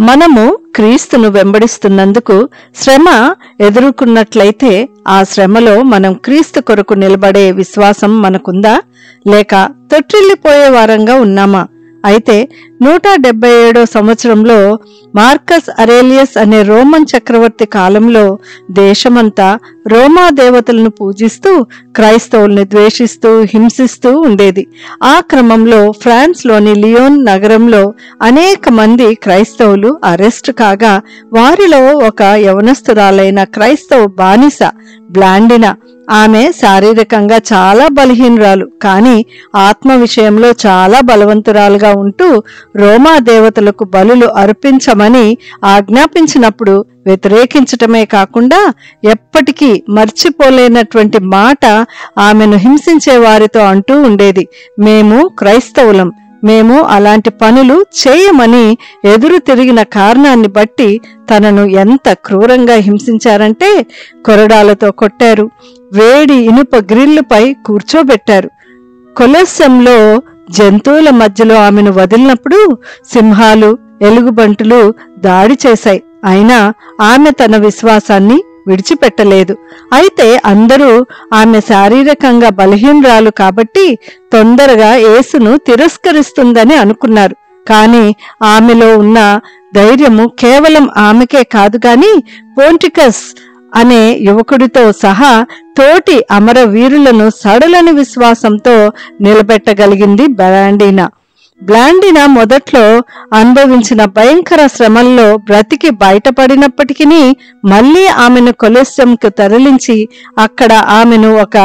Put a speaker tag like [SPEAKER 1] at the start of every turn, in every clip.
[SPEAKER 1] మనము క్రీస్తును వెంబడిస్తున్నందుకు శ్రమ ఎదుర్కొన్నట్లయితే ఆ శ్రమలో మనం క్రీస్తు కొరకు నిలబడే విశ్వాసం మనకుందా, లేక తొట్టిల్లిపోయే వారంగా ఉన్నామా? అయితే 177వ సంవత్సరంలో మార్కస్ అరేలియస్ అనే రోమన్ చక్రవర్తి కాలంలో దేశమంతా రోమా దేవతలను పూజిస్తూ క్రైస్తవుల్ని ద్వేషిస్తూ హింసిస్తూ ఉండేది. ఆ క్రమంలో ఫ్రాన్స్ లోని లియోన్ నగరంలో అనేక మంది క్రైస్తవులు అరెస్టు కాగా వారిలో ఒక యవనస్తురాలైన క్రైస్తవ బానిస బ్లాండినా. ఆమె శారీరకంగా చాలా బలహీనురాలు, కానీ ఆత్మ విషయంలో చాలా బలవంతురాలుగా ఉంటూ రోమా దేవతలకు బలులు అర్పించమని ఆజ్ఞాపించినప్పుడు వ్యతిరేకించటమే కాకుండా ఎప్పటికీ మర్చిపోలేనటువంటి మాట ఆమెను హింసించే వారితో అంటూ ఉండేది, మేము క్రైస్తవులం, మేము అలాంటి పనులు చేయమని. ఎదురు తిరిగిన కారణాన్ని బట్టి తనను ఎంత క్రూరంగా హింసించారంటే కొరడాలతో కొట్టారు, వేడి ఇనుప గ్రిల్లుపై కూర్చోబెట్టారు. కొలెస్సంలో జంతువుల మధ్యలో ఆమెను వదిలినప్పుడు సింహాలు ఎలుగుబంటులు దాడి చేశాయి. అయినా ఆమె తన విశ్వాసాన్ని విడిచిపెట్టలేదు. అయితే అందరూ ఆమె శారీరకంగా బలహీనురాలు కాబట్టి తొందరగా యేసును తిరస్కరిస్తుందని అనుకున్నారు. కానీ ఆమెలో ఉన్న ధైర్యము కేవలం ఆమెకే కాదు గాని పోంటికస్ అనే యువకుడితో సహా తోటి అమరవీరులను సడలని విశ్వాసంతో నిలబెట్టగలిగింది బ్లాండినా మొదట్లో అనుభవించిన భయంకర శ్రమల్లో బ్రతికి బయటపడినప్పటికీ మళ్లీ ఆమెను కొలెస్సంకు తరలించి అక్కడ ఆమెను ఒక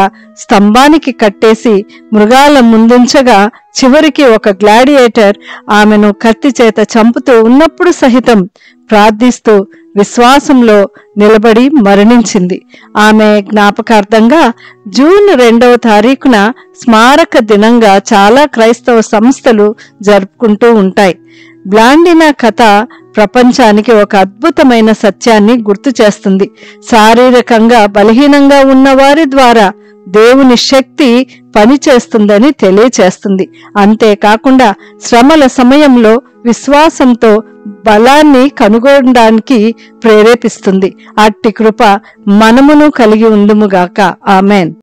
[SPEAKER 1] స్తంభానికి కట్టేసి మృగాల ముందుంచగా చివరికి ఒక గ్లాడియేటర్ ఆమెను కత్తి చేత చంపుతూ ఉన్నప్పుడు సహితం ప్రార్థిస్తూ విశ్వాసంలో నిలబడి మరణించింది. ఆమె జ్ఞాపకార్థంగా జూన్ 2వ తారీఖున స్మారక దినంగా చాలా క్రైస్తవ సంస్థలు జరుపుకుంటూ ఉంటాయి. బ్లాండినా కథ ప్రపంచానికి ఒక అద్భుతమైన సత్యాన్ని గుర్తు చేస్తుంది. శారీరకంగా బలహీనంగా ఉన్న వారి ద్వారా దేవుని శక్తి పనిచేస్తుందని తెలియచేస్తుంది. అంతేకాకుండా శ్రమల సమయంలో విశ్వాసంతో బలాన్ని కనుగొనడానికి ప్రేరేపిస్తుంది. అట్టి కృప మనమును కలిగి ఉండుముగాక. ఆమెన్.